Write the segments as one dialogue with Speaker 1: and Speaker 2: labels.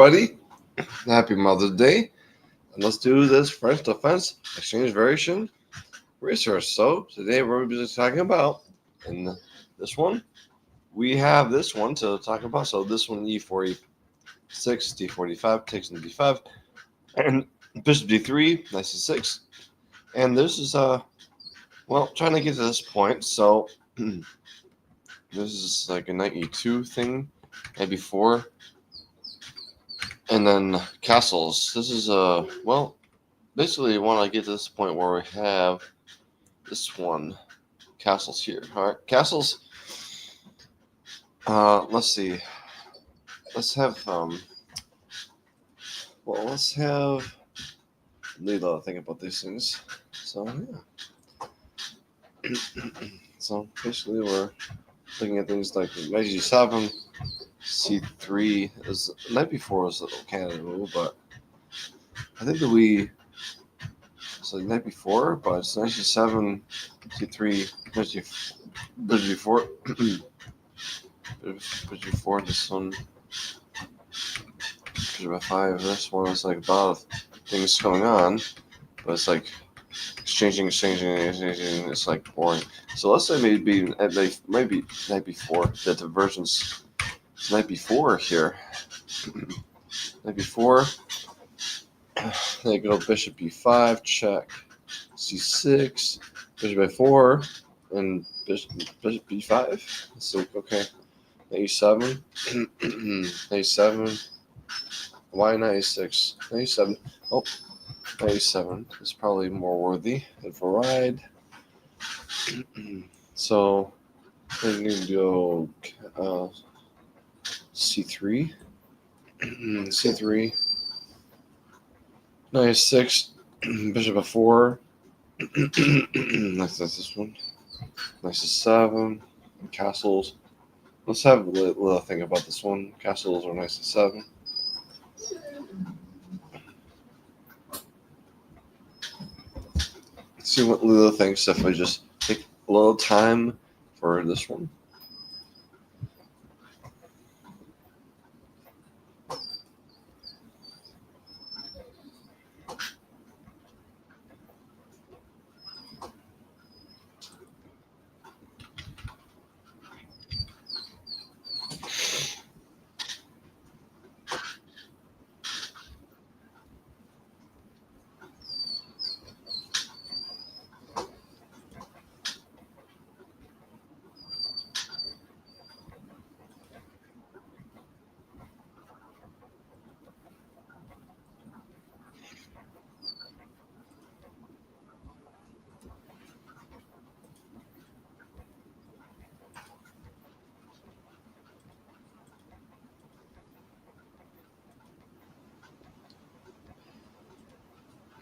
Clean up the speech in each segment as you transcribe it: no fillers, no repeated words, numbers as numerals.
Speaker 1: everybody. Happy Mother's Day. And let's do this French defense exchange variation research. So today we're just talking about in this one. We have this one to talk about. So this one E4, E6, D45 takes in D5, and Bishop D3, knight C6. And this is trying to get to this point. So this is like a knight E2 thing, knight B4. And then castles. This is basically you want to get to this point where we have this one, castles here. All right, castles. Let's see. Let's have let's have Lila think about these things. So yeah. So basically we're looking at things like knight G7, C3. Is knight before was a Canada move, but I think that so knight before, but it's knight G7, C3, bishop G4, bishop G4. This one, bishop F5. This one is like a lot of things going on, but it's like exchanging. It's like boring. So let's say maybe night before the divergence. It's night before here. Night before. They go bishop B5, check, C6, bishop A4, and bishop B5. So okay, knight E7, knight E7. Why knight E6? Knight E7. Oh, knight E7 is probably more worthy than for ride. So then you can go C3, C3. Knight E6, bishop F4. That's this one. Knight C7, castles. Let's have a little think about this one. Castles or knight C7. See what Lila thinks if I just take a little time for this one.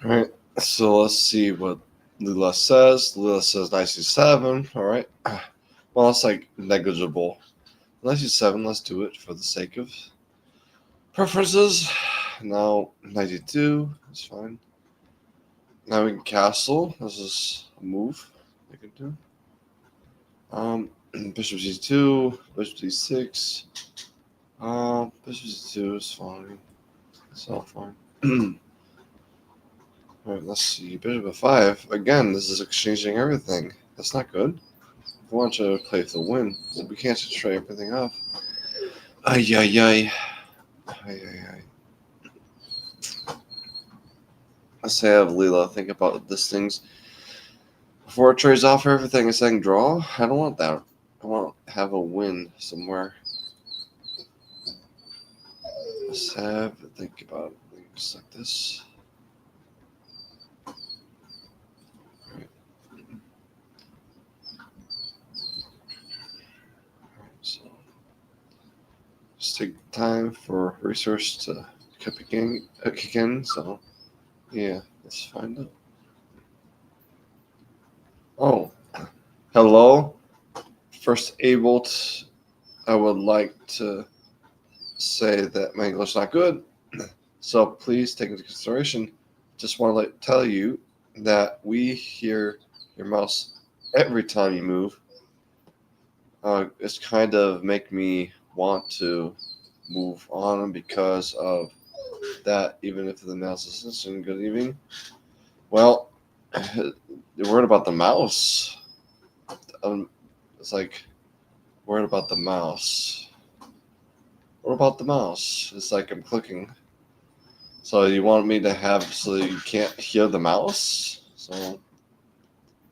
Speaker 1: All right, so let's see what Lila says. Lila says knight C7. All right. Well, it's like negligible. Knight C7, let's do it for the sake of preferences. Now, knight E2 is fine. Now we can castle. This is a move I can do. Bishop G2, bishop D6. Bishop G2 is fine. It's all fine. Alright, let's see. Bishop F5. Again, this is exchanging everything. That's not good. I want you to play for the win. So we can't just trade everything off. Ay. Let's say I have Lila think about these things. Before it trades off everything and saying draw, I don't want that. I want to have a win somewhere. Let's have to think about things like this. Alright. So just take time for research to kick in. So yeah, let's find out. Oh, hello. First, I would like to say that my English is not good, so please take into consideration. Just want to tell you that we hear your mouse every time you move. It's kind of make me want to move on because of that, even if the analysis isn't good evening. Well, you're worried about the mouse. It's like, worried about the mouse. What about the mouse? It's like I'm clicking. So you want me to have so you can't hear the mouse? So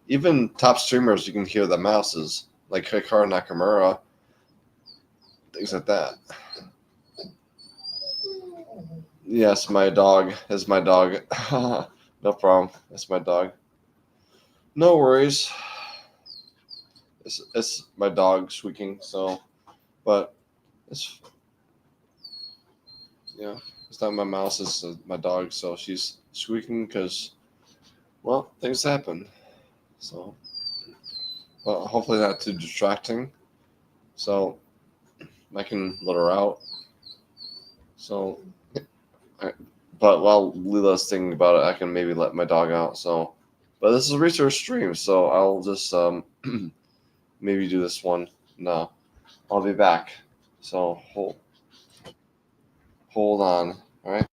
Speaker 1: even top streamers, you can hear the mouses, like Hikaru Nakamura, things like that. Yes, my dog is my dog. No problem. That's my dog. No worries. It's my dog squeaking. So, but it's yeah, it's not my mouse. It's my dog. So she's squeaking because well, things happen. So, but hopefully not too distracting. So I can let her out. So, but while Leela's thinking about it, I can maybe let my dog out. So, but this is a research stream, so I'll just maybe do this one. No, I'll be back. So hold on. All right.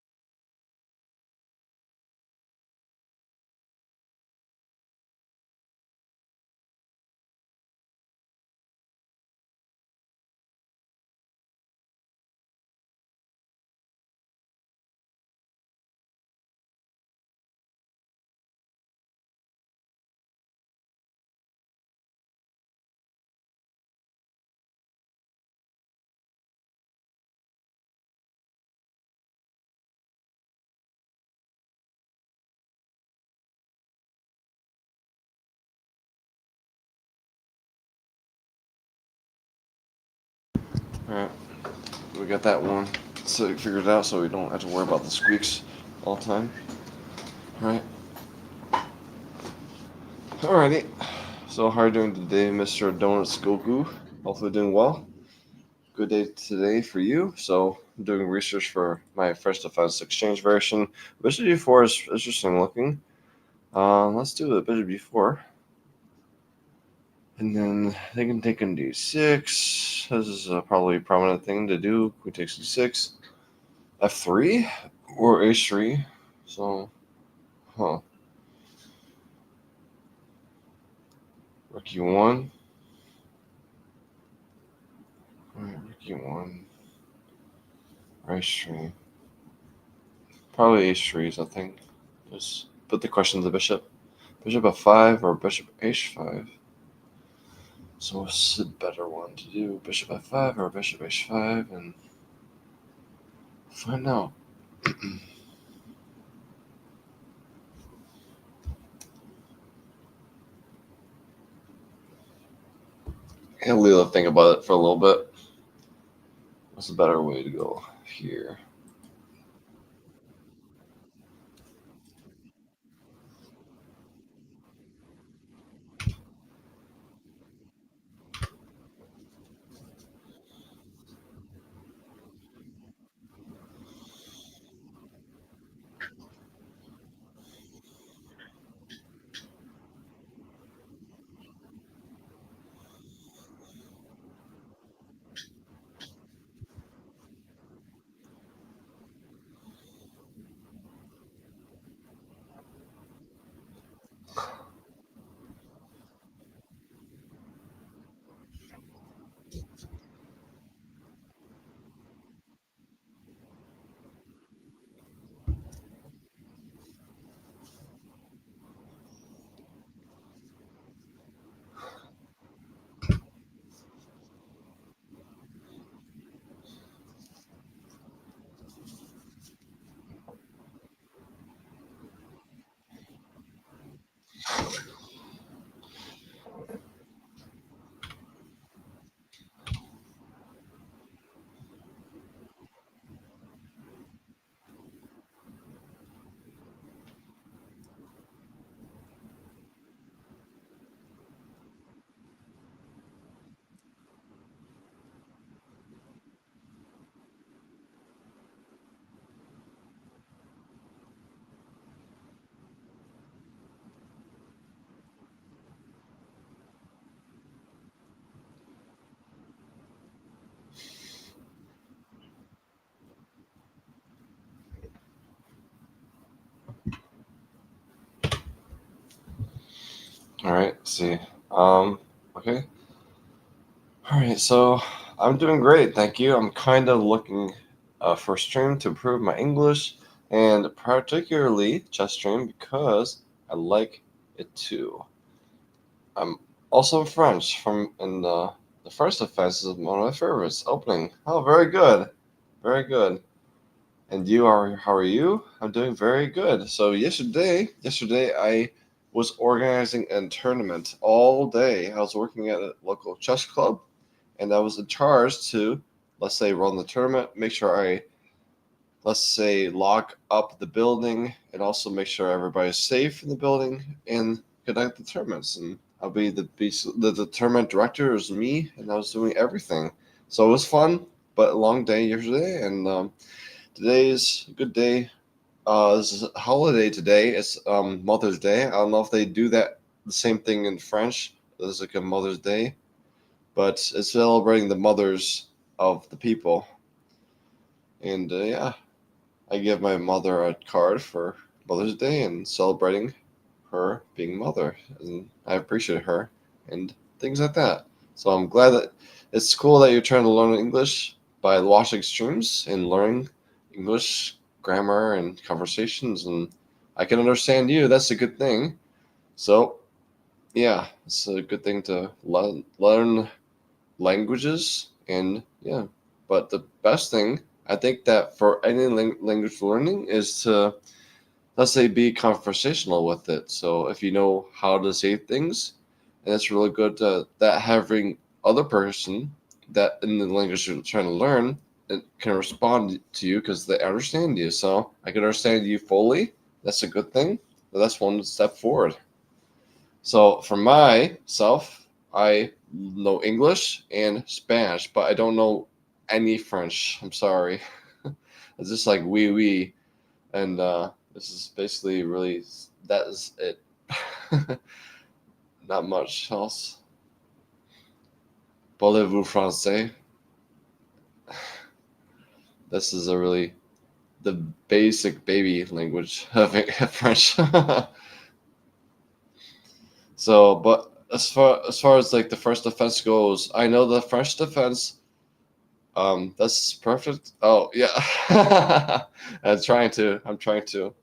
Speaker 1: All right. We got that one so figured out, so we don't have to worry about the squeaks all the time. All right. Alrighty. So how are you doing today, Mr. Donuts Goku? Hopefully doing well. Good day today for you. So I'm doing research for my First Defense Exchange version. Bishop D4 is interesting looking. Let's do the Bishop D4. And then they can take in D6. This is a probably prominent thing to do. Queen takes D6. F3 or H3. So, Rook E1. Rook E1. H3. Probably H3s, I think. Just put the question to the bishop. Bishop F5 or Bishop H5. So what's the better one to do? Bishop F5 or Bishop H5? And find out. And Leela think about it for a little bit. What's a better way to go here? All right. See. Okay. All right. So I'm doing great. Thank you. I'm kind of looking for a stream to improve my English, and particularly chess stream because I like it too. I'm also French from and the first offense is one of my favorites. Opening. Oh, very good. Very good. And you are? How are you? I'm doing very good. So yesterday I was organizing a tournament all day. I was working at a local chess club, and I was in charge to, let's say, run the tournament, make sure I, let's say, lock up the building, and also make sure everybody's safe in the building and conduct the tournaments. And I'll be the tournament director is me, and I was doing everything. So it was fun, but a long day yesterday, and today's a good day. This is a holiday today. It's Mother's Day. I don't know if they do that the same thing in French. There's like a Mother's Day, but it's celebrating the mothers of the people. And yeah, I give my mother a card for Mother's Day and celebrating her being mother, and I appreciate her and things like that. So I'm glad that it's cool that you're trying to learn English by watching streams and learning English grammar and conversations, and I can understand you. That's a good thing. So yeah, it's a good thing to learn languages, and yeah, but the best thing I think that for any language learning is to, let's say, be conversational with it. So if you know how to say things, and it's really good that having other person that in the language you're trying to learn it can respond to you because they understand you. So I can understand you fully. That's a good thing. But that's one step forward. So for myself, I know English and Spanish, but I don't know any French. I'm sorry. It's just like oui, and this is basically really that is it. Not much else. Parlez-vous français? This is a really the basic baby language of French. So, but as far as like the first defense goes, I know the French defense. That's perfect. Oh yeah, I'm trying to.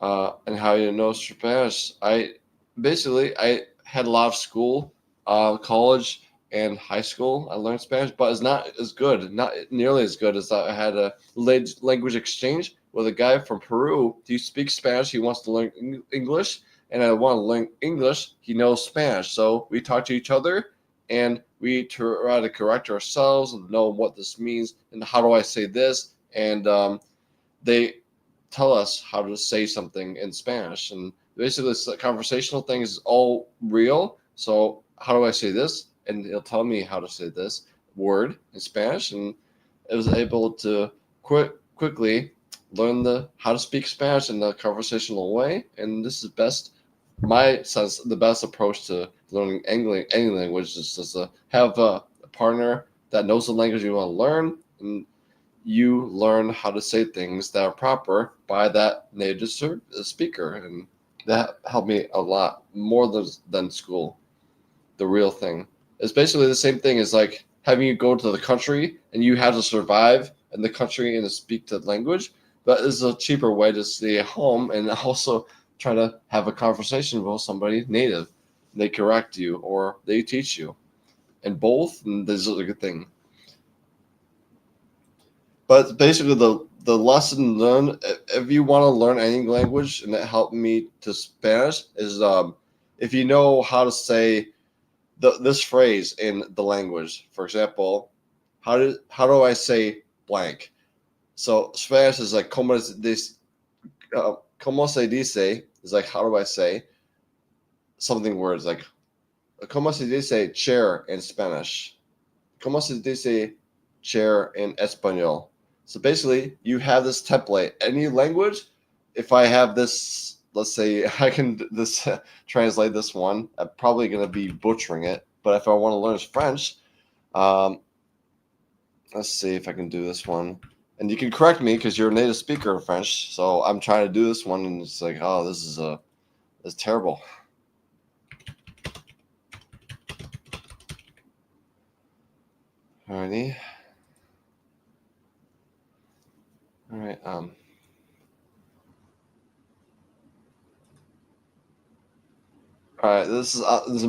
Speaker 1: And how you know Spanish? I had a lot of school, college and high school. I learned Spanish, but it's not as good, not nearly as good as I had a language exchange with a guy from Peru. He speaks Spanish. He wants to learn English, and I want to learn English. He knows Spanish, so we talk to each other, and we try to correct ourselves and know what this means and how do I say this, and they tell us how to say something in Spanish. And basically, this conversational thing is all real. So, how do I say this? And he'll tell me how to say this word in Spanish. And I was able to quickly learn the how to speak Spanish in a conversational way. And this is best, my sense, the best approach to learning any language is just to have a partner that knows the language you want to learn, and you learn how to say things that are proper by that native speaker, and that helped me a lot more than school. The real thing, it's basically the same thing as like having you go to the country and you have to survive in the country and to speak the language, but it's a cheaper way to stay at home and also try to have a conversation with somebody native. They correct you or they teach you, and both, and this is a good thing. But basically, the lesson learned, if you want to learn any language, and it helped me to Spanish, is if you know how to say this phrase in the language. For example, how do I say blank? So Spanish is like como se dice is like how do I say something words like como se dice chair in Spanish. ¿Cómo se dice chair in español? So basically, you have this template. Any language, if I have this, let's say I can this translate this one. I'm probably gonna be butchering it, but if I want to learn French, um, let's see if I can do this one. And you can correct me because you're a native speaker of French. So I'm trying to do this one, and it's like, oh, this is a It's terrible. Alrighty. All right. All right. This is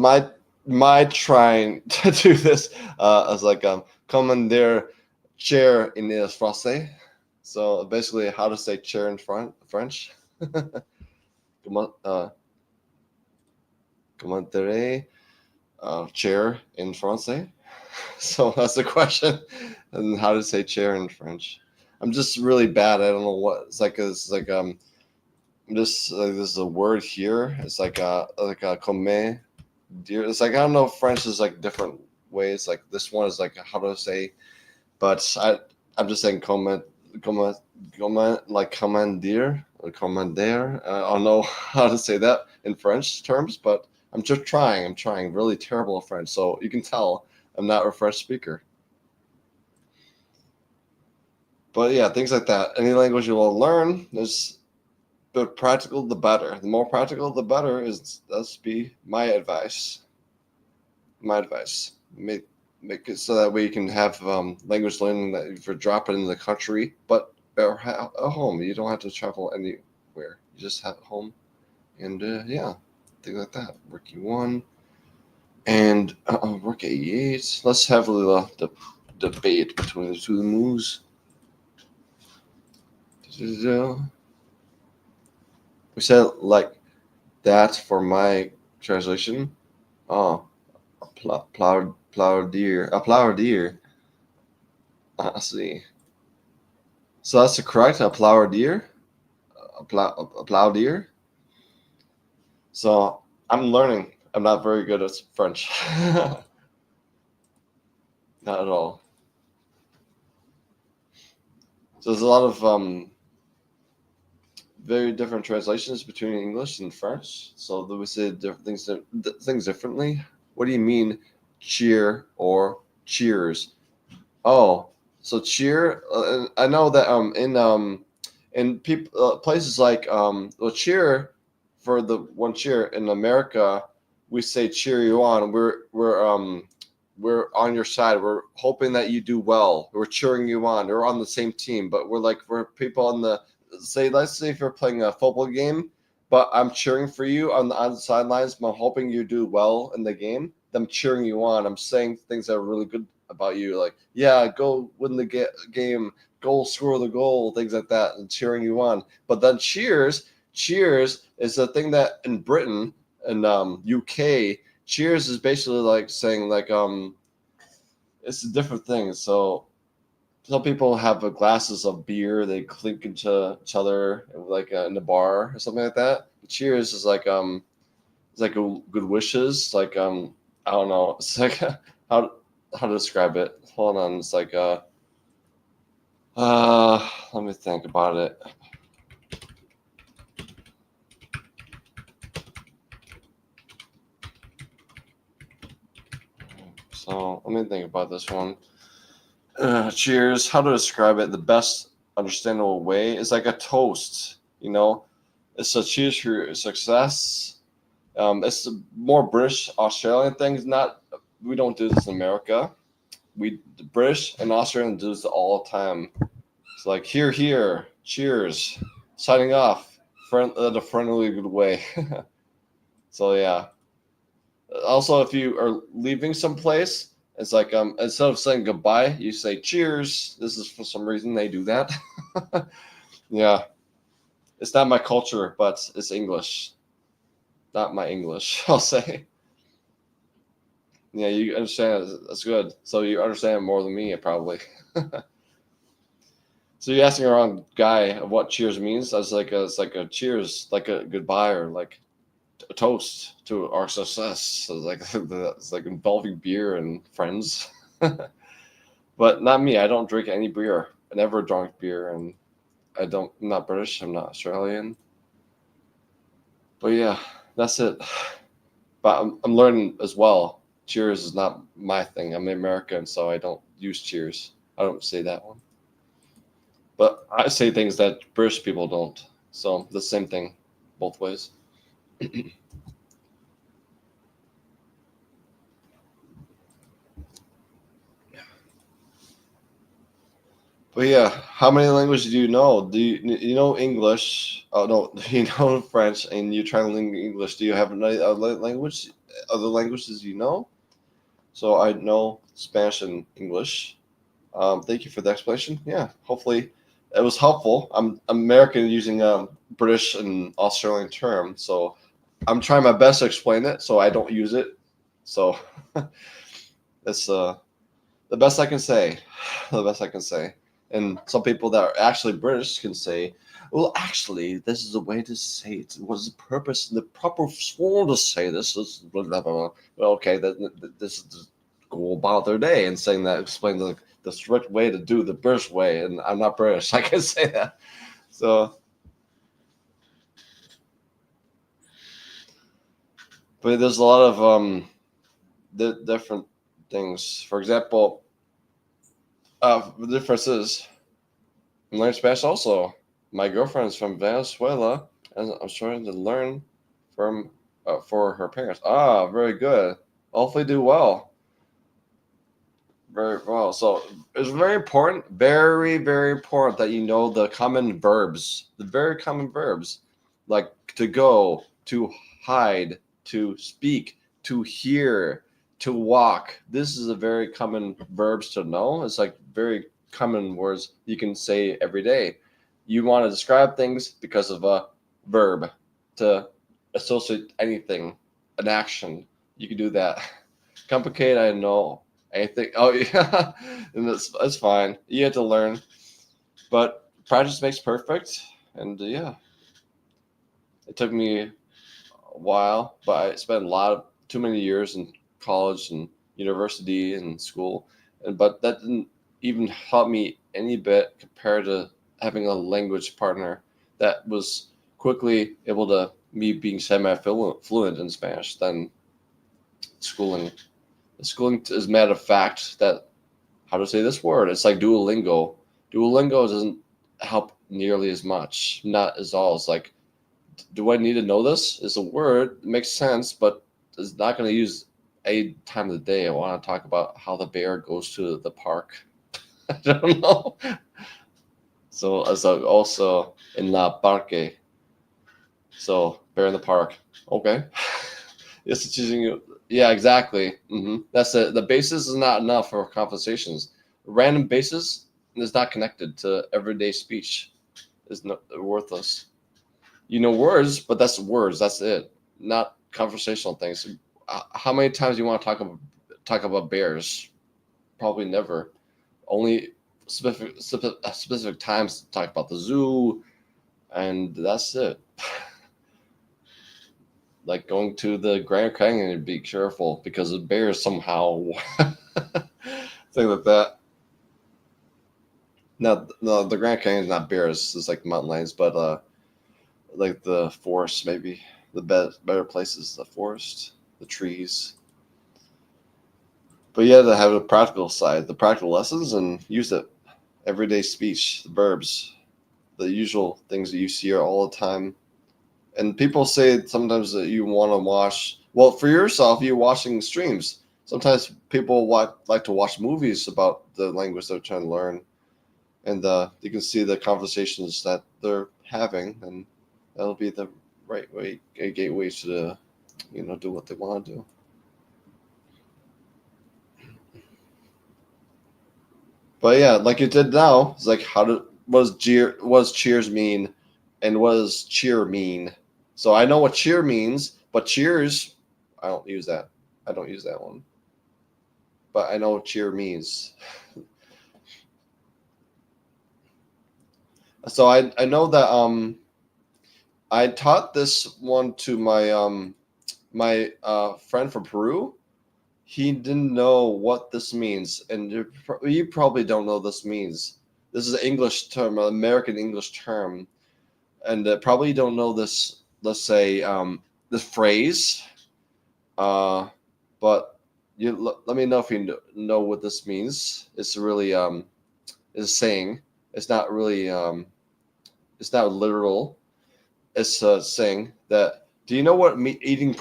Speaker 1: my trying to do this. As like commander chair in français. So basically, how to say chair in French. Commander chair in français. So that's the question, and how to say chair in French. I'm just really bad. I don't know what it's like. This this is a word here. It's like comme dear. It's like I don't know if French is like different ways. Like this one is like how to say, but I'm just saying comment like commandir or commander. I don't know how to say that in French terms, but I'm just trying. I'm trying really terrible at French, so you can tell I'm not a French speaker. But yeah, things like that. Any language you will learn, there's the practical, the better. The more practical, the better. That's be my advice. My advice. Make it so that way you can have language learning that if you're dropping in the country, but at home. You don't have to travel anywhere. You just have home, and yeah, things like that. Work E1 and work A8. Let's have a little debate between the two moves. We said like that for my translation. Oh, applaudir. I see. So that's the correct applaudir. Applaudir. So I'm learning. I'm not very good at French. Not at all. So there's a lot of very different translations between English and French. So we say different things differently. What do you mean, cheer or cheers? Oh, so cheer. I know that in places like well, cheer for the one cheer in America, we say cheer you on. We're on your side. We're hoping that you do well. We're cheering you on. We're on the same team, but we're people on the say. Let's say if you're playing a football game, but I'm cheering for you on the sidelines. I'm hoping you do well in the game. I'm cheering you on. I'm saying things that are really good about you, like yeah, go win the game, goal, score the goal, things like that, and cheering you on. But then cheers is a thing that in Britain and UK, cheers is basically like saying like it's a different thing. So some people have glasses of beer, they clink into each other like in the bar or something like that. Cheers is like it's like a good wishes, like I don't know, it's like how how to describe it. Hold on, it's like let me think about it. So let me think about this one. Cheers. How to describe it? The best understandable way is like a toast. You know, it's a cheers for your success. It's a more British Australian thing. It's not. We don't do this in America. The British and Australian do this all the time. It's like here, cheers, signing off, the friendly good way. So yeah. Also, if you are leaving someplace, it's like instead of saying goodbye, you say cheers. This is for some reason they do that. Yeah, it's not my culture, but it's English. Not my English, I'll say. Yeah, you understand. That's good. So you understand more than me, probably. So you're asking a wrong guy what cheers means. It's like a cheers, like a goodbye or like a toast to our success. So it's like involving beer and friends. But not me. I don't drink any beer. I never drank beer, and I'm not British. I'm not Australian. But yeah, that's it. But I'm learning as well. Cheers is not my thing. I'm American, so I don't use cheers. I don't say that one. But I say things that British people don't. So the same thing, both ways. But yeah, how many languages do you know? Do you know English? Oh no, do you know French? And you're trying to learn English. Do you have another language? Other languages you know? So I know Spanish and English. Thank you for the explanation. Yeah, hopefully it was helpful. I'm American using British and Australian term, so I'm trying my best to explain it so I don't use it. So it's the best I can say. The best I can say. And some people that are actually British can say, well, actually, this is the way to say it. What is the purpose? The proper form to say this is blah, blah, blah. Well, okay, this is go about their day and saying that, explain the strict way to do the British way. And I'm not British. I can say that. So, but there's a lot of different things. For example, the difference is I'm learning Spanish also. My girlfriend's from Venezuela, and I'm trying to learn from for her parents. Ah, very good. Hopefully, do well. Very well. So it's very, very important that you know the common verbs, the very common verbs, like to go, to hide, to speak, to hear, to walk. This is a very common verbs to know. It's like very common words you can say every day. You want to describe things because of a verb to associate anything, an action. You can do that. Complicated, I know. Anything? Oh yeah, and that's fine. You have to learn, but practice makes perfect. And yeah, it took me a while, but I spent a lot of too many years in college and university and school, and but that didn't even help me any bit compared to having a language partner that was quickly able to me being semi-fluent in Spanish than schooling. Schooling is matter of fact that how to say this word. It's like Duolingo. Duolingo doesn't help nearly as much. Not as all. It's like, do I need to know this? It's a word. It makes sense, but it's not going to use a time of the day. I want to talk about how the bear goes to the park. I don't know. So as also in la parque. So bear in the park. Okay. It's choosing you. Yeah, exactly. That's it. The basis is not enough for conversations. Random basis is not connected to everyday speech. Is not worthless. You know words, but that's words. That's it. Not conversational things. How many times do you want to talk about bears? Probably never. Only specific times to talk about the zoo, and that's it. Like going to the Grand Canyon, be careful because the bears somehow thing like that. No, the Grand Canyon is not bears. It's like mountain lions, but like the forest maybe the better places, the forest, the trees. But yeah, to have a practical side, the practical lessons, and use it everyday speech, the verbs, the usual things that you see all the time. And people say sometimes that you want to watch. Well, for yourself, you're watching streams. Sometimes people like to watch movies about the language they're trying to learn, and you can see the conversations that they're having, and that'll be the right way, a gateway to, do what they want to do. But yeah, like you did now, it's like what does cheers mean, and what does cheer mean? So I know what cheer means, but cheers, I don't use that. I don't use that one. But I know what cheer means. So I know that I taught this one to my friend from Peru. He didn't know what this means, and you probably don't know this means. This is an English term, an American English term, and probably don't know this. Let's say this phrase, uh, but let me know if you know what this means. It's really it's a saying. It's not really it's not literal. It's a saying that Do you know what eating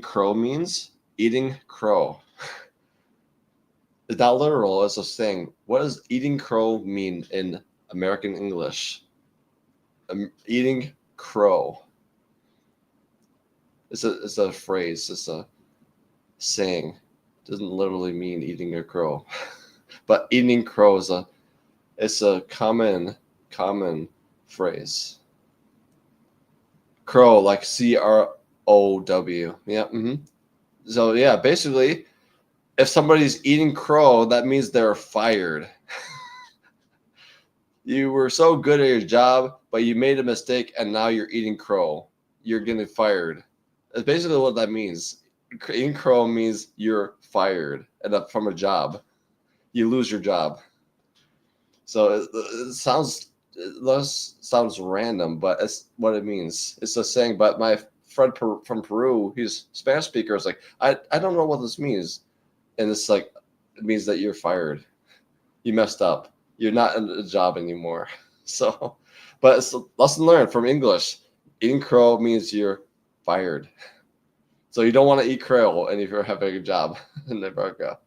Speaker 1: crow means? Eating crow. It's not literal. It's a saying. What does eating crow mean in American English? Eating crow. It's a phrase. It's a saying. It doesn't literally mean eating a crow, but eating crow is a common phrase. Crow, like CROW. Yeah. So yeah, basically, if somebody's eating crow, that means they're fired. You were so good at your job, but you made a mistake, and now you're eating crow. You're getting fired. That's basically what that means. Eating crow means you're fired from a job. You lose your job. So it sounds random, but it's what it means. It's a saying. But my friend from Peru, he's Spanish speaker, is like, I don't know what this means, and it's like it means that you're fired. You messed up. You're not in a job anymore. So, but it's a lesson learned from English. Eating crow means you're fired. So you don't want to eat crow, and if you're having a job in America.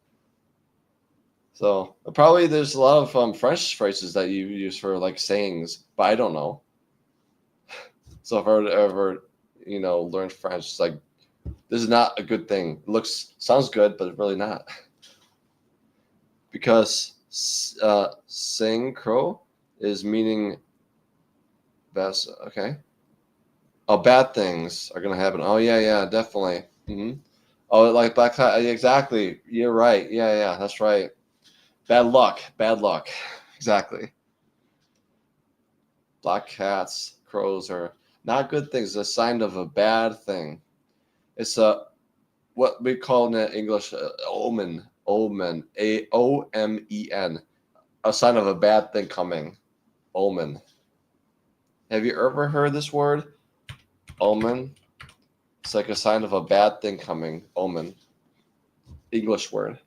Speaker 1: So probably there's a lot of French phrases that you use for like sayings, but I don't know. So if I were to ever, learn French, it's like this is not a good thing. It sounds good, but it's really not. Because saying crow is meaning best. Okay. Oh, bad things are gonna happen. Oh yeah, definitely. Oh, like black tie. Exactly. You're right. Yeah, that's right. Bad luck. Bad luck. Exactly. Black cats, crows are not good things. It's a sign of a bad thing. It's what we call in English omen. Omen. AOMEN. A sign of a bad thing coming. Omen. Have you ever heard this word? Omen. It's like a sign of a bad thing coming. Omen. English word.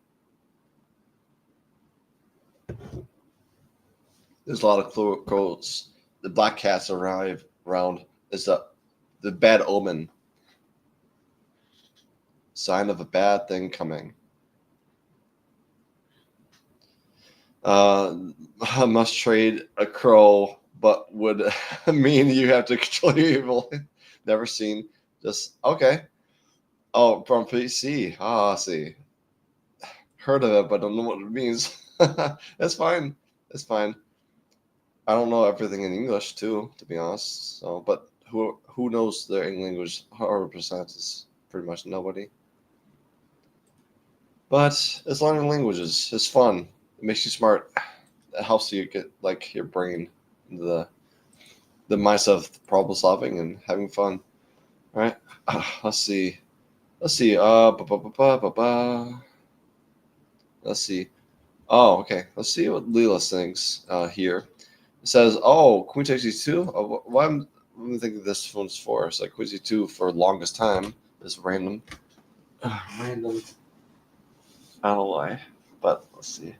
Speaker 1: There's a lot of crows. The black cats around. Is the bad omen. Sign of a bad thing coming. I must trade a crow, but would mean you have to control your evil. Never seen. Just okay. Oh, from PC. Ah, I see. Heard of it, but don't know what it means. That's fine. That's fine. I don't know everything in English too, to be honest. So, but who knows their English language 100% is pretty much nobody. But it's learning languages. It's fun. It makes you smart. It helps you get like your brain into the mindset of problem solving and having fun. All right. Let's see. Let's see. Let's see. Oh, okay. Let's see what Leela thinks here. It says, "Oh, Queen takes these two. Why I'm thinking this one's for? It's like Queen two for longest time. This random, random. I don't know why, but let's see.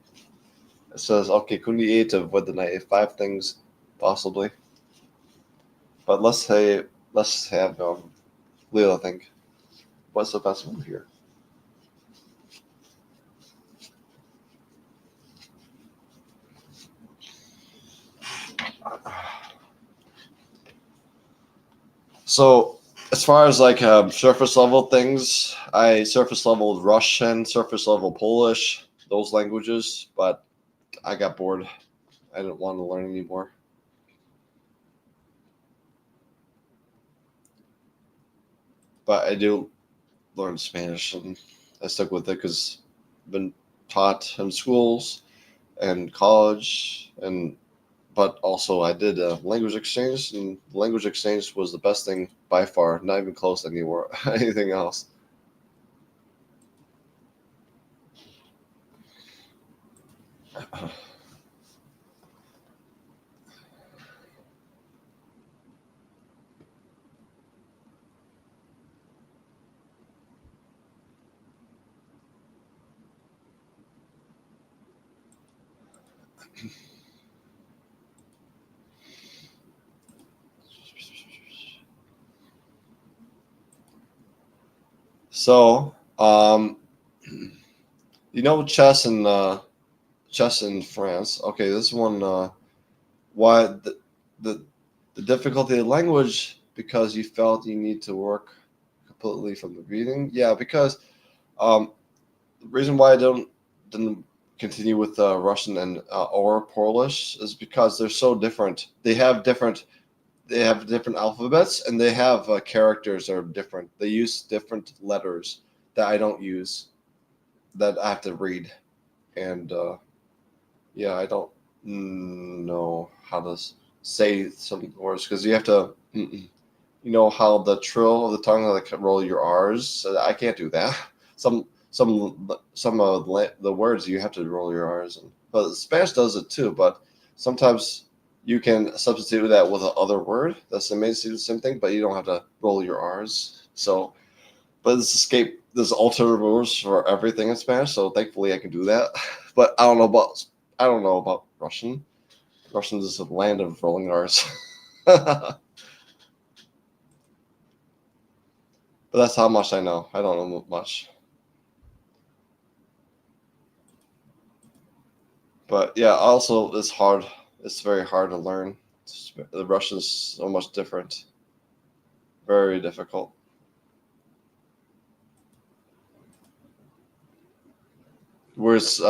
Speaker 1: It says, okay, Queen eight of what the knight five things, possibly. But let's have Leela think. What's the best move here? So as far as like surface level things, I surface leveled Russian, surface level Polish, those languages, but I got bored. I didn't want to learn anymore. But I do learn Spanish, and I stuck with it because I've been taught in schools and college, and but also I did a language exchange, and language exchange was the best thing by far. Not even close anymore. Anything else. So, you know chess in France. Okay, this one. Why the the difficulty of language? Because you felt you need to work completely from the beginning. Yeah, because the reason why I didn't continue with Russian and or Polish is because they're so different. They have different alphabets and they have characters that are different. They use different letters that I don't use that I have to read. And yeah, I don't know how to say some words because you have to, you know, how the trill of the tongue, like roll your R's. So I can't do that. Some of the words you have to roll your R's, but Spanish does it too. But sometimes you can substitute that with another word that's basically the same thing, but you don't have to roll your R's. So, but there's alternative rules for everything in Spanish. So thankfully I can do that. But I don't know about Russian. Russian is a land of rolling R's. But that's how much I know. I don't know much. But yeah, also it's hard. It's very hard to learn. The Russian is so much different. Very difficult. Whereas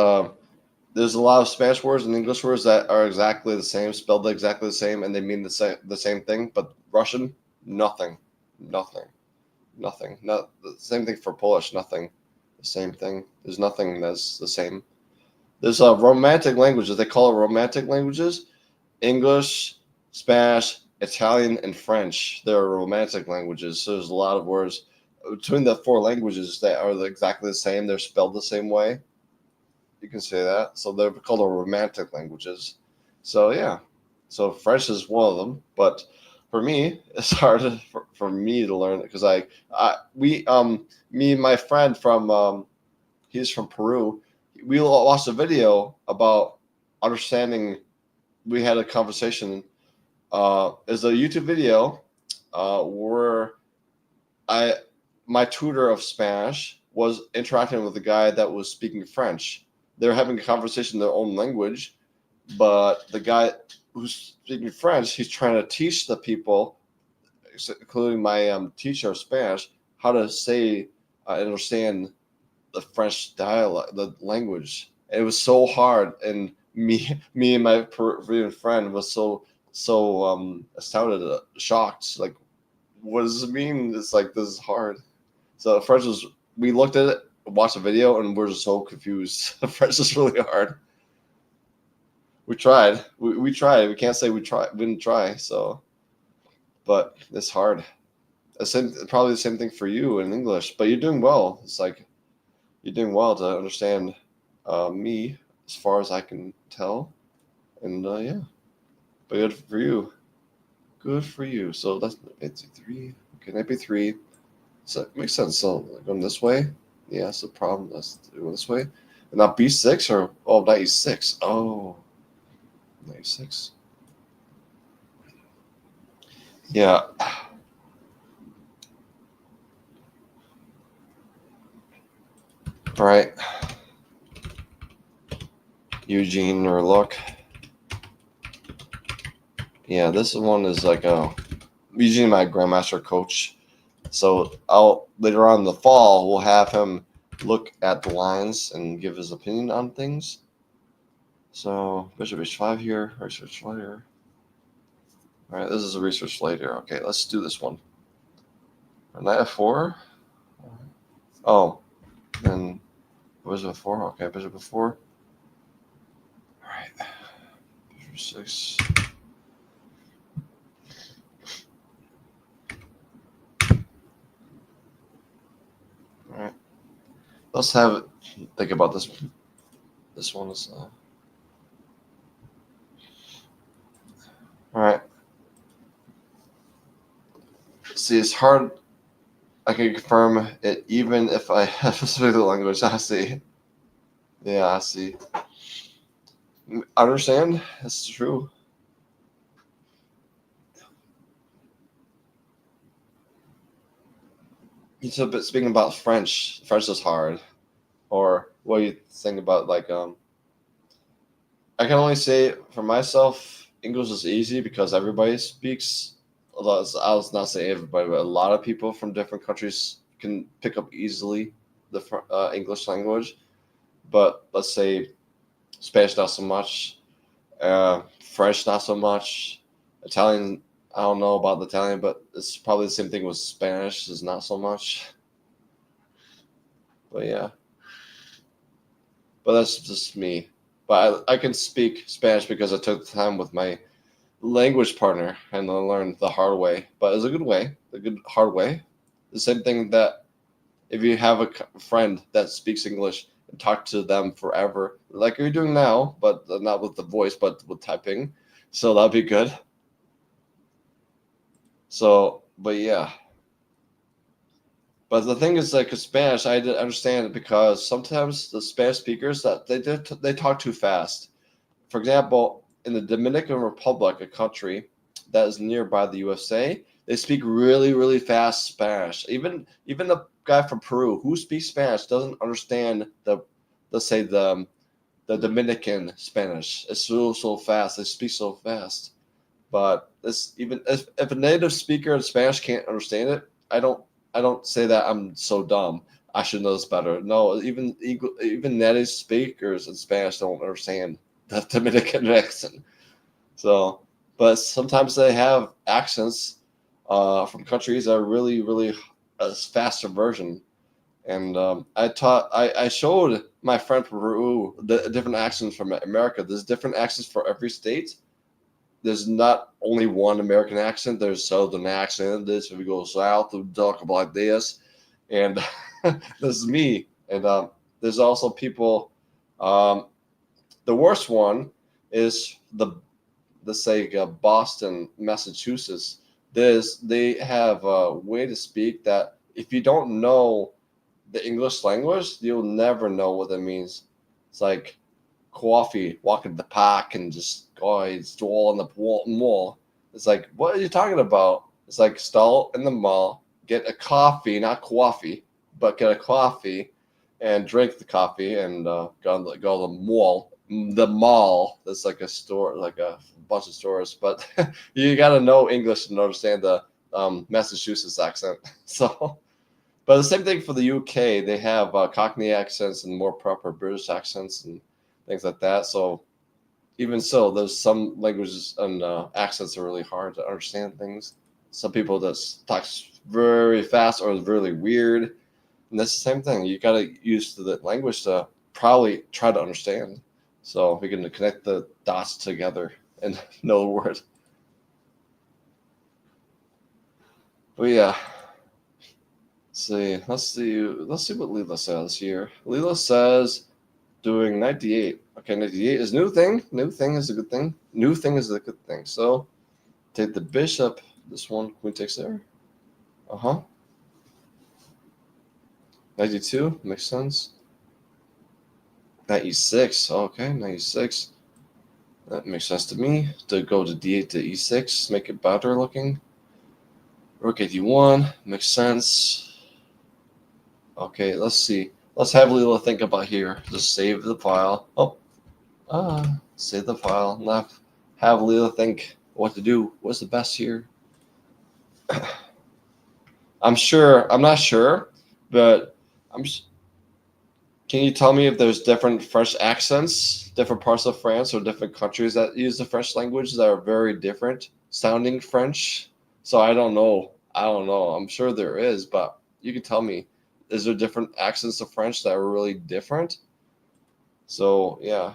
Speaker 1: there's a lot of Spanish words and English words that are exactly the same, spelled exactly the same, and they mean the same thing. But Russian, nothing, nothing, nothing. Not the same thing for Polish. Nothing, the same thing. There's nothing that's the same. There's romantic languages. They call it romantic languages. English, Spanish, Italian, and French. They're romantic languages. So there's a lot of words between the four languages that are exactly the same. They're spelled the same way. You can say that. So they're called romantic languages. So yeah. So French is one of them. But for me, it's hard for me to learn it because me and my friend from he's from Peru. We watched a video about understanding. We had a conversation. Is a YouTube video where I my tutor of Spanish was interacting with a guy that was speaking French. They were having a conversation in their own language, but the guy who's speaking French, he's trying to teach the people, including my teacher of Spanish, how to say understand the French dialect, the language. It was so hard, and me and my Peruvian friend was so astounded, shocked. Like, what does it mean? It's like this is hard. So French was. We looked at it, watched the video, and we're just so confused. French is really hard. We tried. We tried. We can't say we tried. We didn't try. So, but it's hard. Probably the same thing for you in English. But you're doing well. It's like you're doing well to understand me as far as I can tell. And yeah, but good for you. Good for you. So that's it's three. Okay, maybe three. So it makes sense. So going this way. Yeah, that's the problem. Let's go this way. And not B6 or oh, not E6. Oh, not E6. Yeah. All right. Eugene or look. Yeah, this one is like a Eugene, my grandmaster coach. So I'll later on in the fall we'll have him look at the lines and give his opinion on things. So Bishop H5 here, research later. All right, this is a research later. Okay, let's do this one. Knight F4. Oh, then Bishop F4. Okay, Bishop F4. All right, Bishop 6. All right, let's have think about this. This one is. All right. See, it's hard. I can confirm it even if I have to speak the language. I see. Yeah, I see. I understand. It's true. Speaking about French, French is hard. Or what do you think about I can only say for myself, English is easy because everybody speaks. Although I was not saying everybody, but a lot of people from different countries can pick up easily the English language. But let's say Spanish not so much, French not so much, Italian. I don't know about the Italian, but it's probably the same thing with Spanish. Is not so much. But yeah, but that's just me. But I can speak Spanish because I took the time with my language partner and I learned the hard way. But it's a good way, a good hard way. The same thing that if you have a friend that speaks English and talk to them forever, like you're doing now, but not with the voice, but with typing. So that'd be good. So, but yeah. But the thing is, like Spanish, I did understand it because sometimes the Spanish speakers that they talk too fast. For example, in the Dominican Republic, a country that is nearby the USA, they speak really, really fast Spanish. Even the guy from Peru who speaks Spanish doesn't understand the, let's say the Dominican Spanish. It's so fast. They speak so fast. But this even if a native speaker in Spanish can't understand it, I don't say that I'm so dumb. I should know this better. No, even native speakers in Spanish don't understand the Dominican accent. So, but sometimes they have accents from countries that are really a faster version. And I showed my friend Peru the different accents from America. There's different accents for every state. There's not only one American accent. There's Southern accent. This if we go south, we talk about this, and this is me. And there's also people. Um, the worst one is let's say Boston, Massachusetts. They have a way to speak that if you don't know the English language, you'll never know what that means. It's like coffee, walk in the park and just go stall in the mall. It's like, what are you talking about? It's like stall in the mall, get a coffee, not coffee, but get a coffee and drink the coffee and go to the mall. The mall, that's like a store, like a bunch of stores, but you got to know English and understand the Massachusetts accent. So, but the same thing for the UK. They have Cockney accents and more proper British accents and things like that. So even so, there's some languages and accents are really hard to understand things. Some people just talk very fast or is really weird, and that's the same thing. You got to use the language to probably try to understand, so we can connect the dots together and know the word. But yeah, see, let's see what Leela says here. Leela says doing 98. Okay, 98 is new thing. New thing is a good thing. New thing is a good thing. So take the bishop. This one, queen takes there. Uh huh. 92 makes sense. 96. Okay, 96. That makes sense to me. To go to d8 to e6, make it better looking. Rook a d1 makes sense. Okay, let's see. Let's have Leela think about here. Just save the file. Oh, save the file. Left. Have Leela think what to do. What's the best here? I'm sure. I'm not sure, but I'm. Can you tell me if there's different French accents, different parts of France or different countries that use the French language that are very different sounding French? So I don't know. I don't know. I'm sure there is, but you can tell me. Is there different accents of French that are really different? So yeah.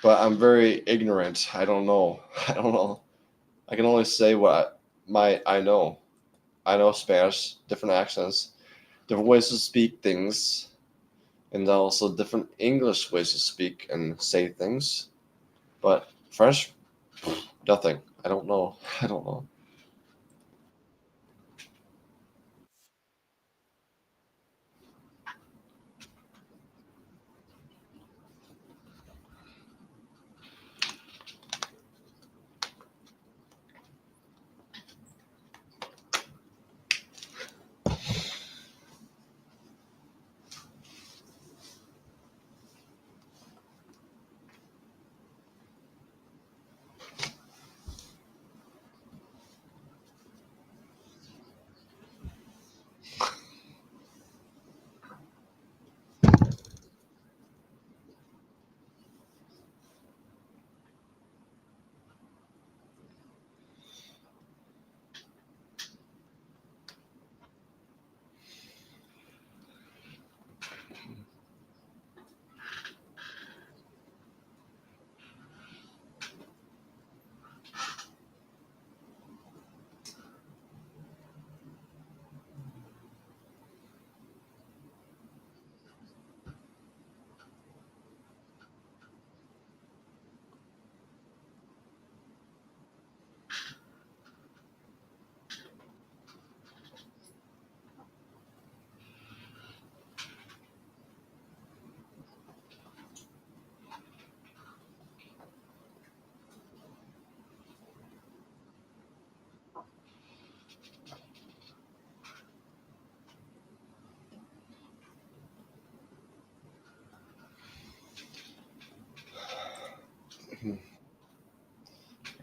Speaker 1: But I'm very ignorant. I don't know. I don't know. I can only say what I know. I know Spanish, different accents, different ways to speak things, and also different English ways to speak and say things. But French, nothing. I don't know. I don't know.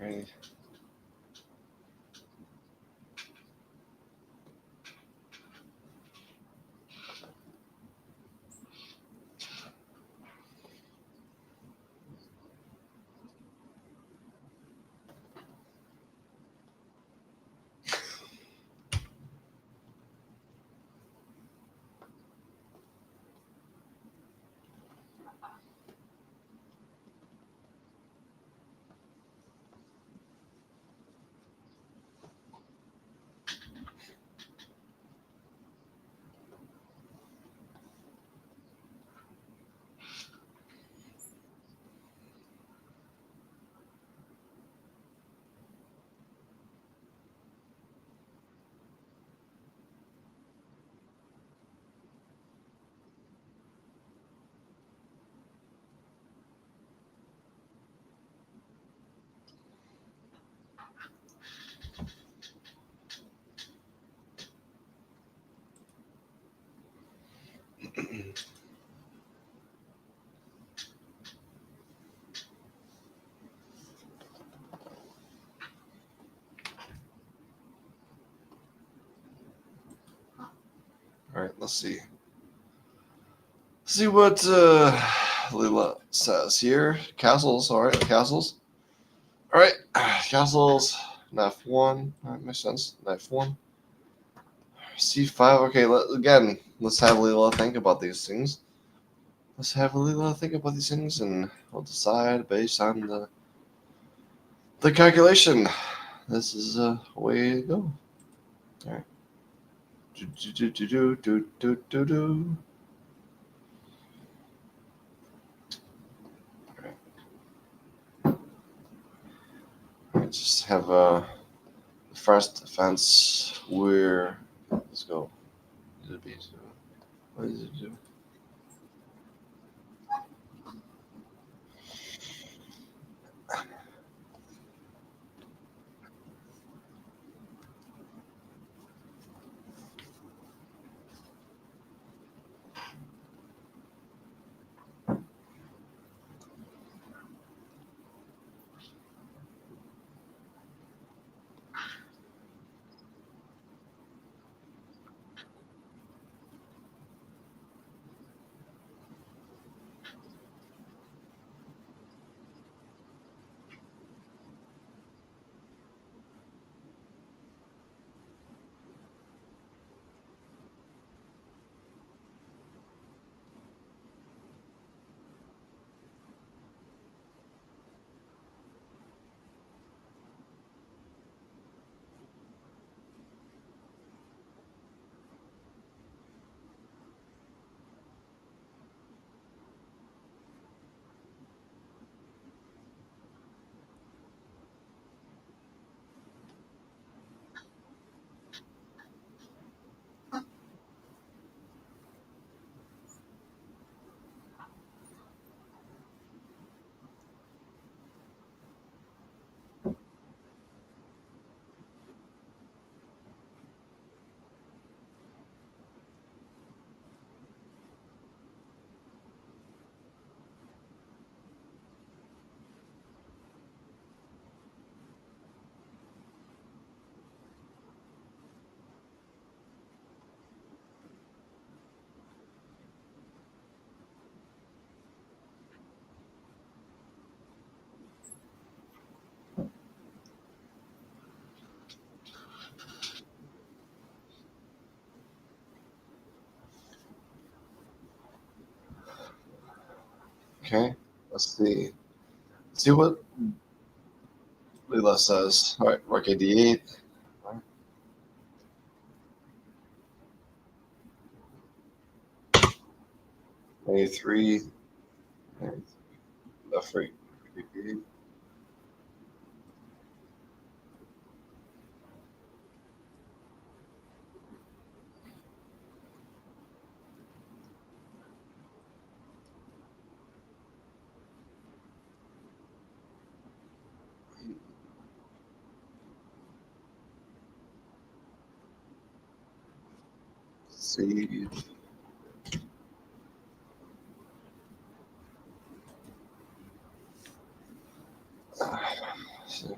Speaker 1: Okay. All right, let's see. See what Leela says here. Castles, all right, castles. All right, castles. Knife one. All right, makes sense. Knife one. C5. Okay, again, let's have Leela think about these things. Let's have Leela think about these things, and we'll decide based on the calculation. This is a way to go. All right. Do do do do do do do do. All right, just have the first offense where. Let's go. What does it do? Okay, let's see. See what Leela says. All right, rook a d8. 93. Left, right. See. See.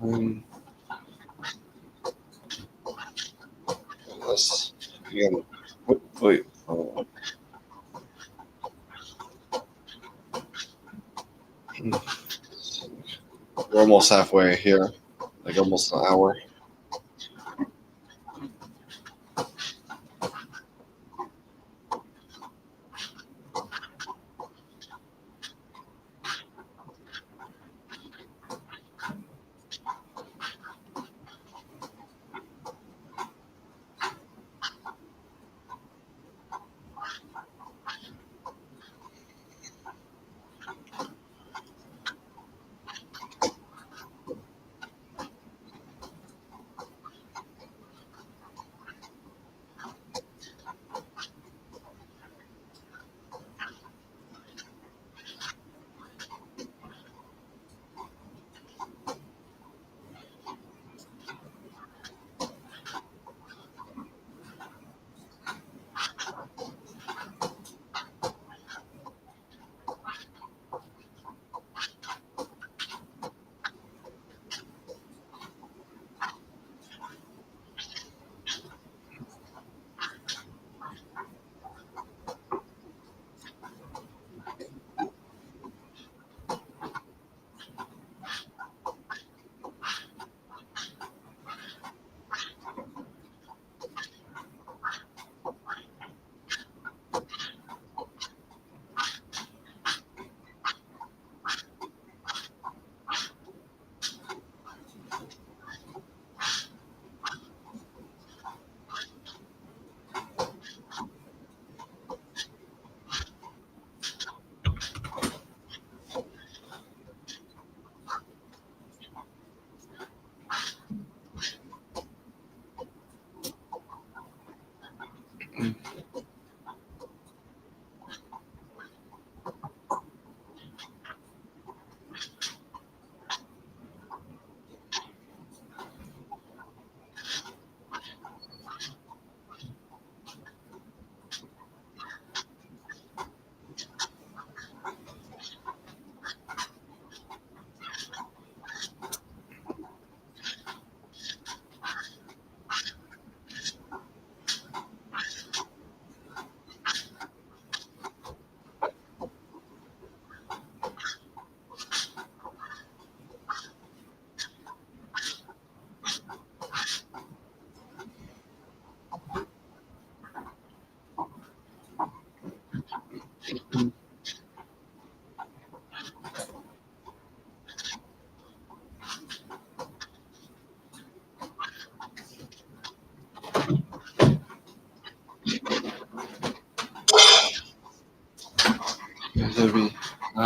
Speaker 1: Um, let's again. Wait. We're almost halfway here. Like almost an hour.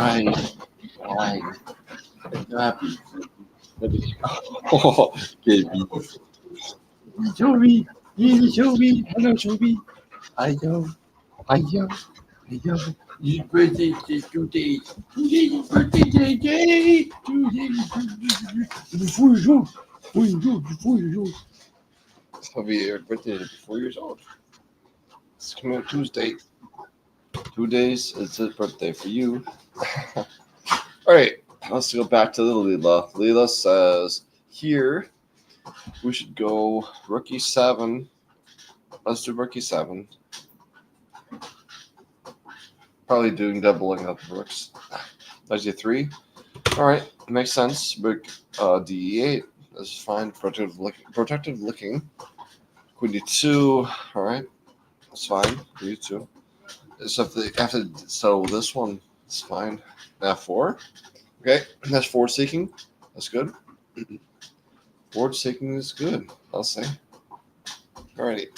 Speaker 1: Right. Right. Happy. Oh, baby. Joey. Hey, Joey. Hello, Joey. Hi, yo. Hi, yo. Hi, yo. Your birthday is today. Today's your birthday day. Today. Before you go. Before you go. Before you go. This will be your birthday is 4 years old. It's coming out Tuesday. 2 days. It's his birthday for you. All right. Let's go back to little Leela. Leela says here we should go rookie 7. Let's do rookie 7. Probably doing doubling up the rooks. Knight D3. All right, makes sense. Rook D8. That's fine. Protective looking. Queen D2. All right, that's fine. Queen D2. So if they have to settle this one, it's fine. F4. Okay, that's forward seeking. That's good. Forward seeking is good. I'll say. Alrighty.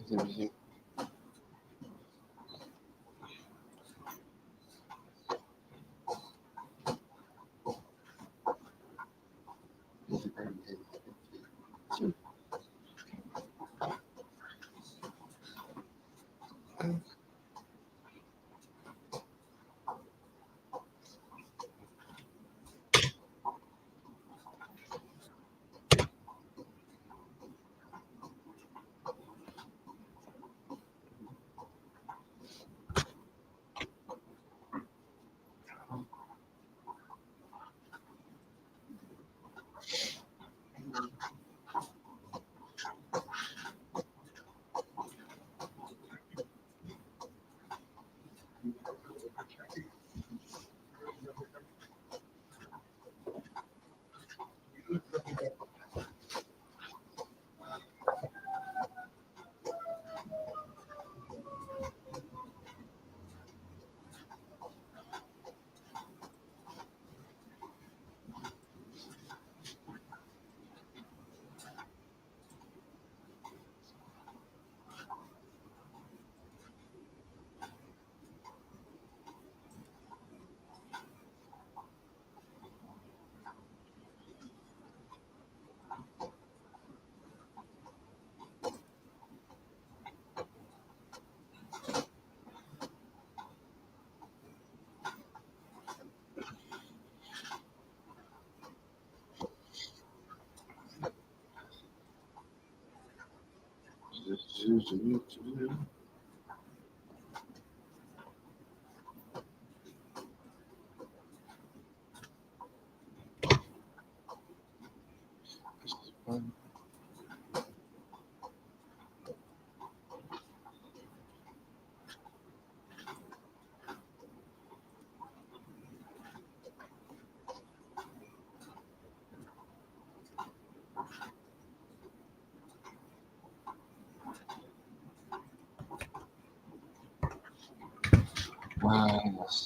Speaker 1: Let's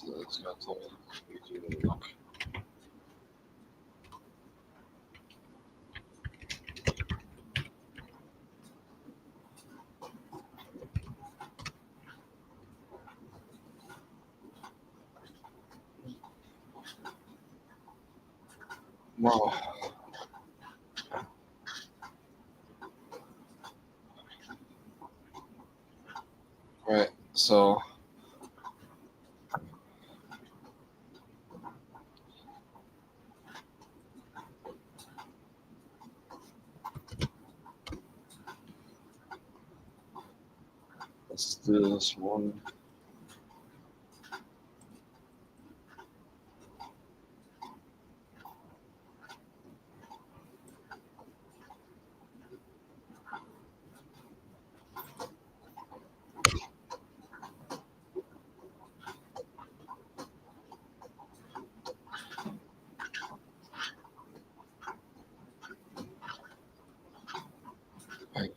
Speaker 1: go to look. Wow. Right. So let's do this one. Right.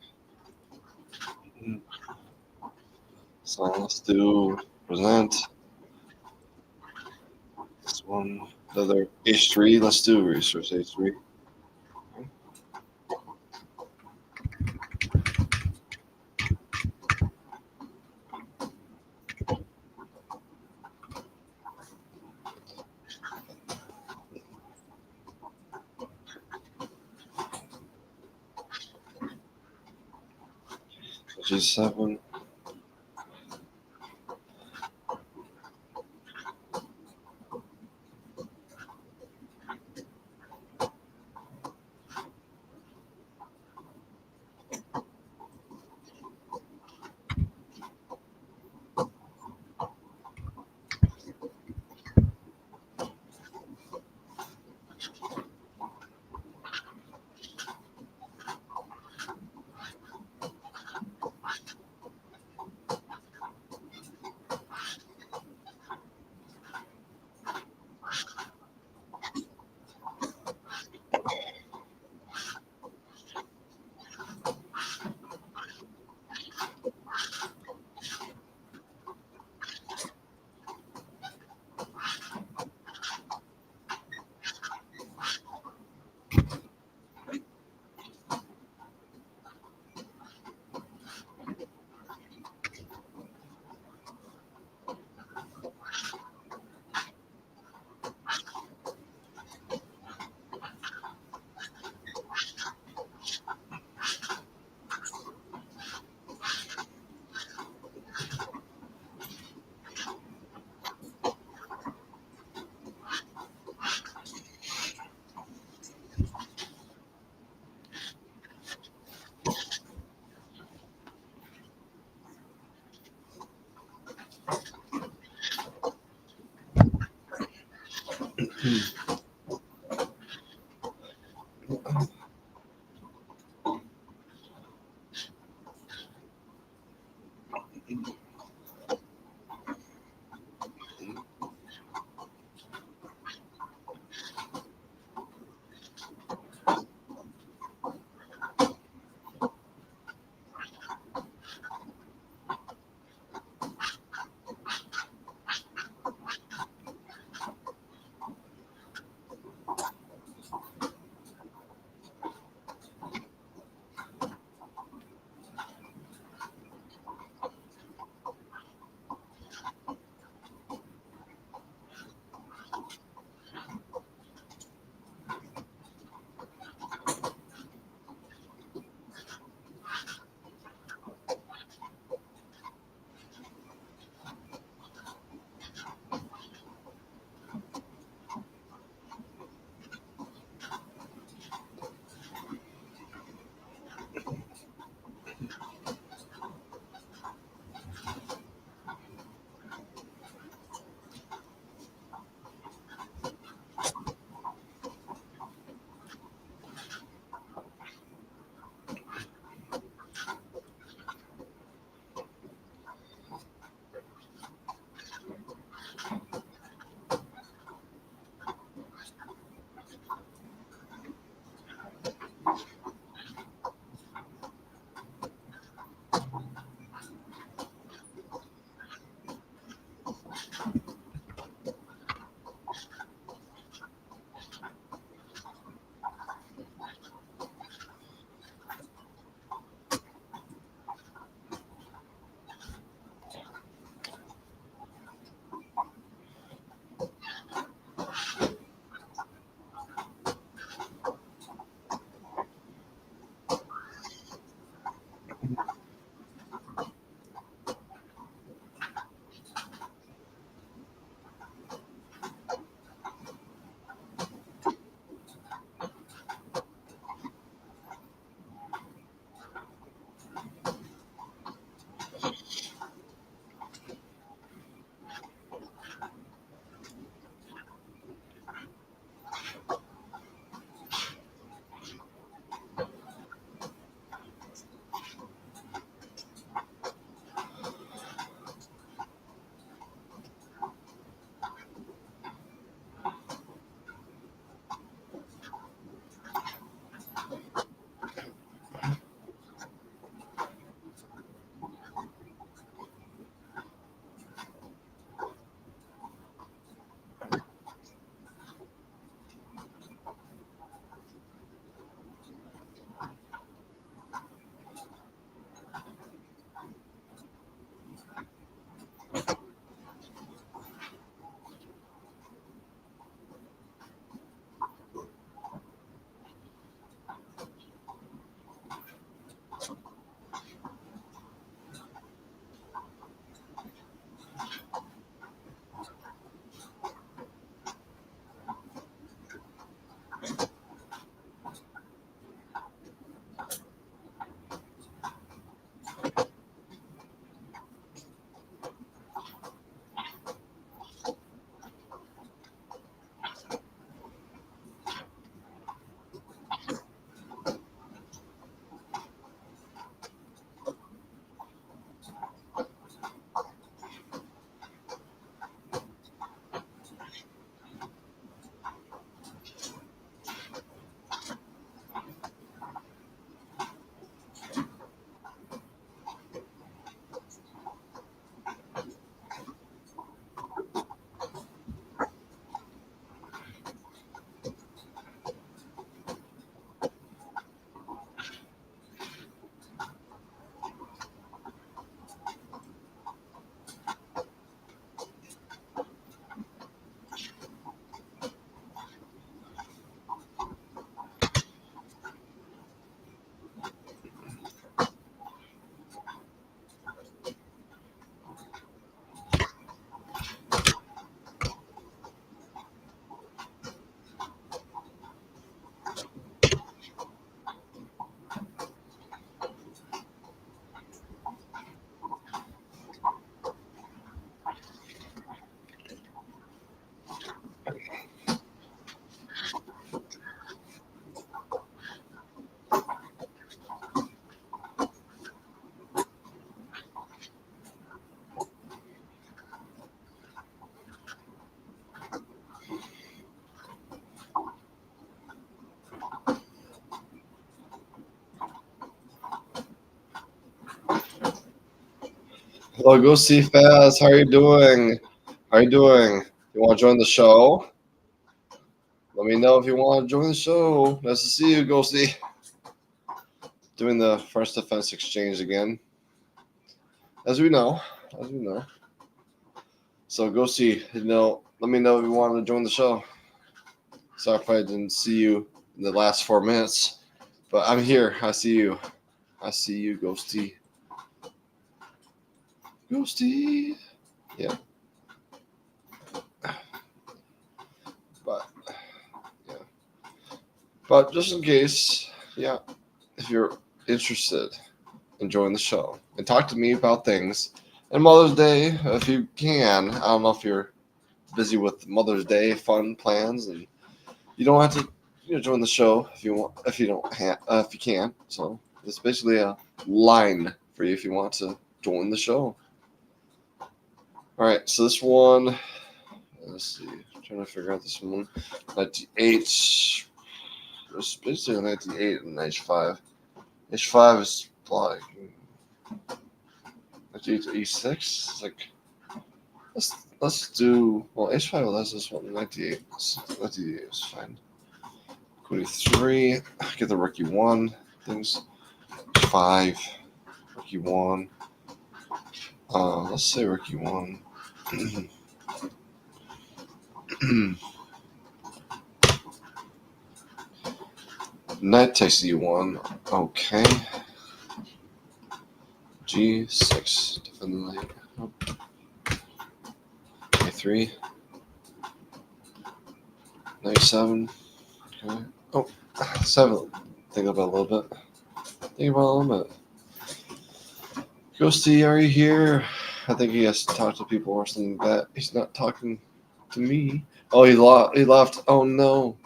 Speaker 1: So let's do present this one. The other H3. Let's do resource H3. G7. Oh, go see Faz. How are you doing? How are you doing? You want to join the show? Let me know if you want to join the show. Nice to see you, Ghosty. Doing the first defense exchange again. As we know. As we know. So Ghosty, let me know if you want to join the show. Sorry if I didn't see you in the last 4 minutes. But I'm here. I see you. I see you, Ghosty. Ghosty. Yeah. But yeah. But just in case, yeah, if you're interested in joining the show and talk to me about things. And Mother's Day, if you can. I don't know if you're busy with Mother's Day fun plans, and you don't have to join the show if you want, if you don't if you can. So it's basically a line for you if you want to join the show. All right, so this one, let's see, I'm trying to figure out this one. 98, it's basically 98 and H5. H5 is like 98 to E6. It's like let's do H5. That's this one 98. 98 is fine. 23. Get the rookie one things. 5. Rookie one. Let's say rookie one. Knight takes E1. Okay. G6. Definitely. A3. Knight 7. Okay. Oh, 7. Think about it a little bit. Think about it a little bit. Ghosty, are you here? I think he has to talk to people or something like that. He's not talking to me. Oh, he left. Oh, no.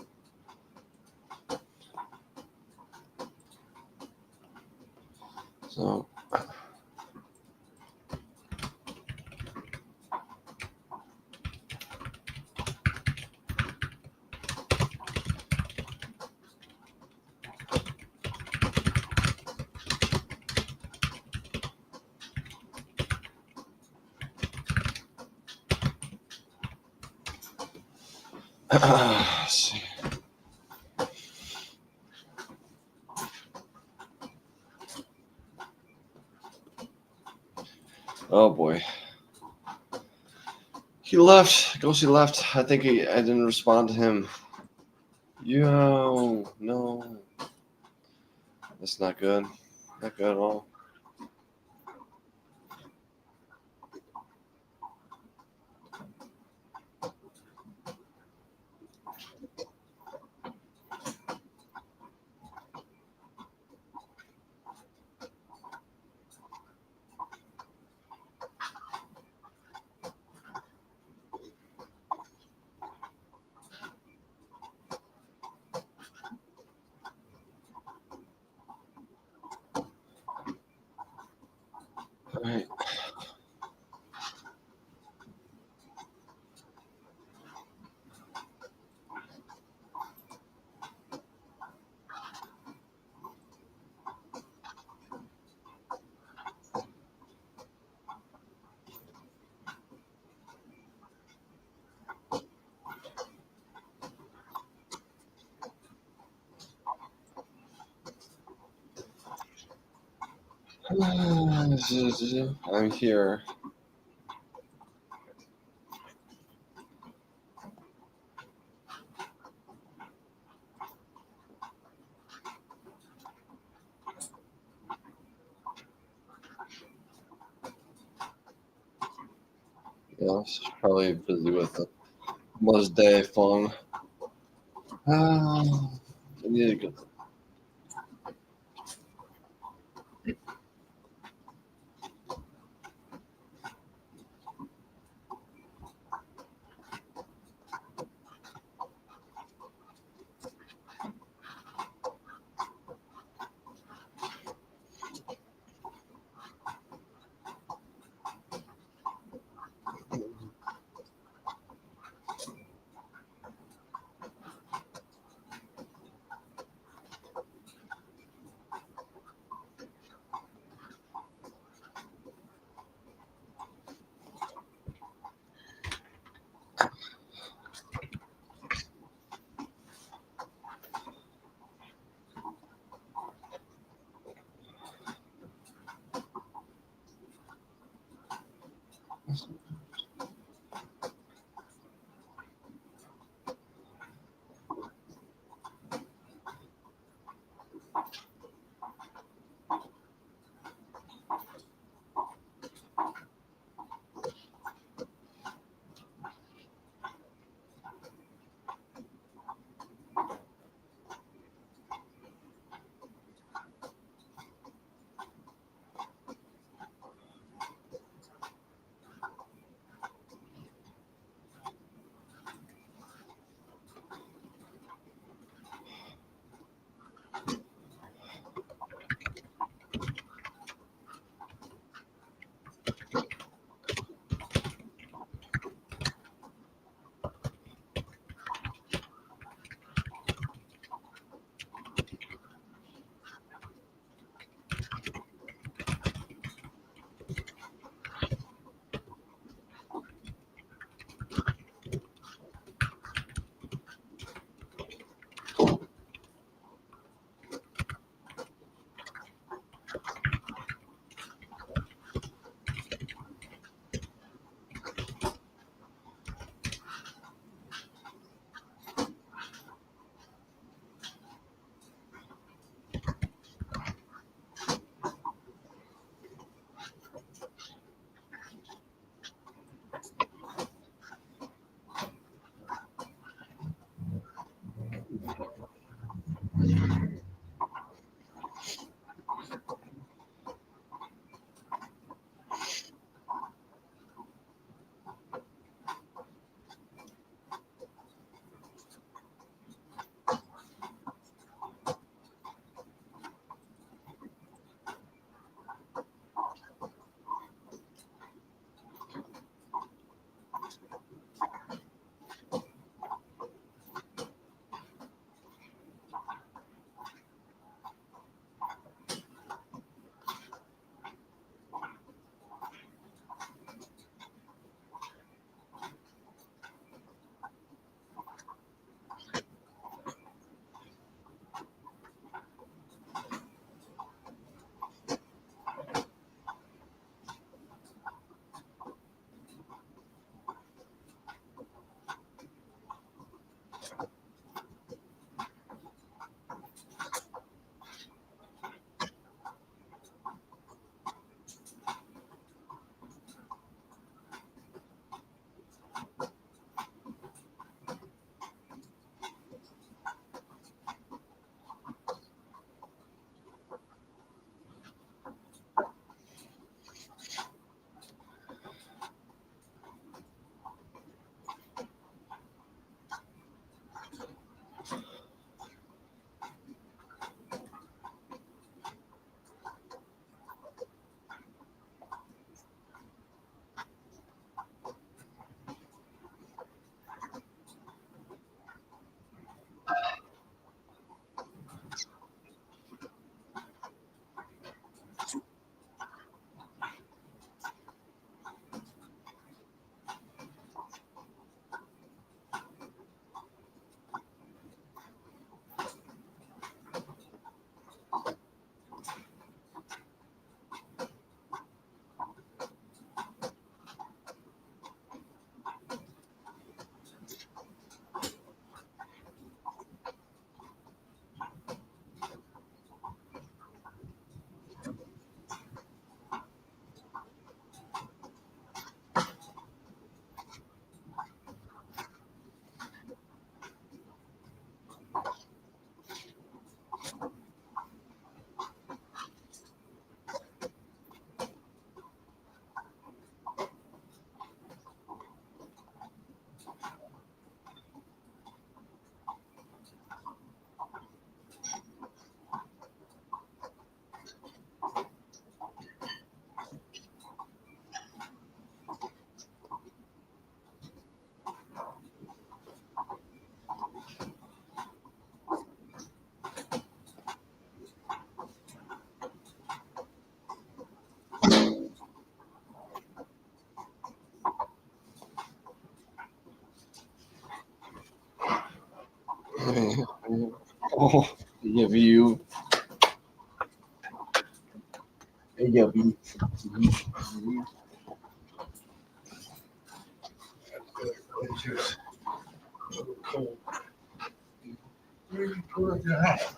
Speaker 1: So, let's see. Oh, boy. He left. Ghosty left. I didn't respond to him. Yo, no. That's not good. Not good at all. All right. I'm here. Yeah, she's probably busy with the Mother's Day phone. I need to get. Oh, yeah, view. Yeah, view.
Speaker 2: It's just a little cold. Where you put your hat?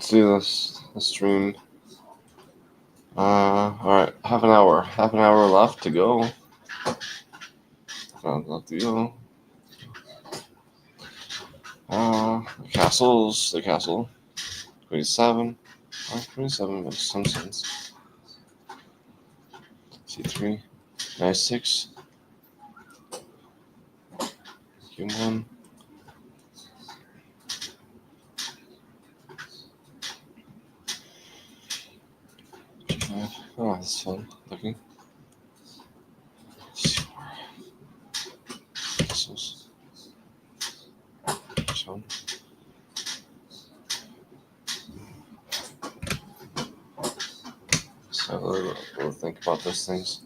Speaker 1: See this stream. All right, half an hour. Half an hour left to go. Left to go. The castle. 27. 27 makes some sense. C3. Nice 6. Q1. Oh, that's fun looking. Castles. This one. So we'll think about those things.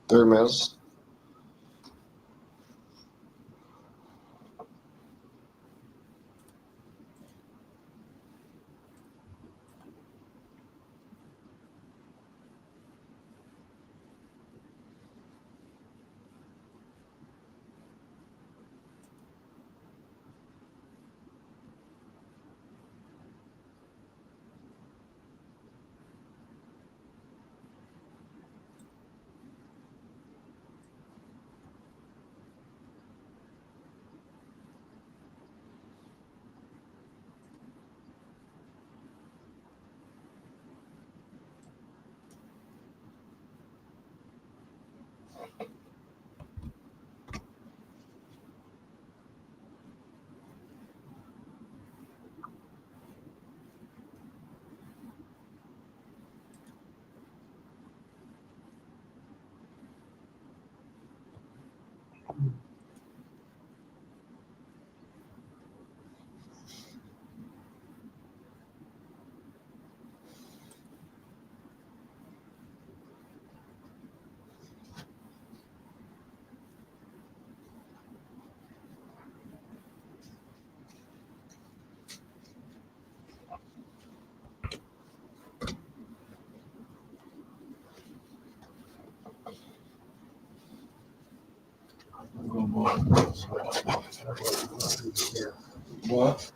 Speaker 1: 3 minutes. What?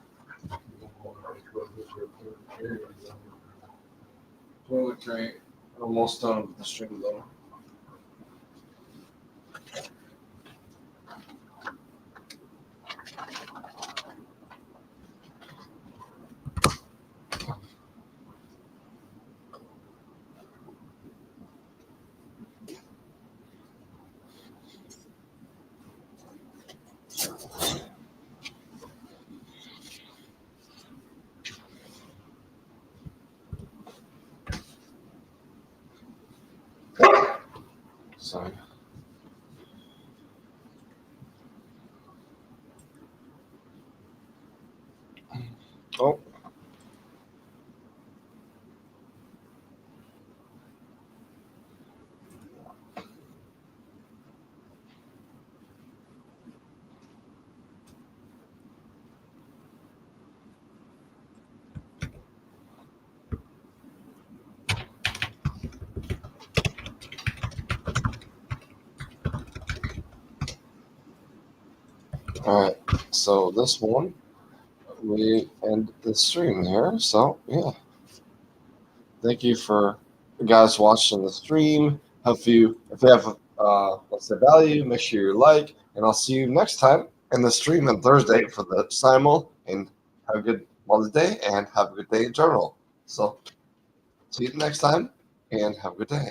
Speaker 1: Toilet crate. Almost done with the stream though. Sorry. Oh. Alright. So this one, we end the stream here. So yeah. Thank you for you guys watching the stream. If you have let's say value, make sure you like, and I'll see you next time in the stream on Thursday for the simul. And have a good Mother's Day and have a good day in general. So see you next time and have a good day.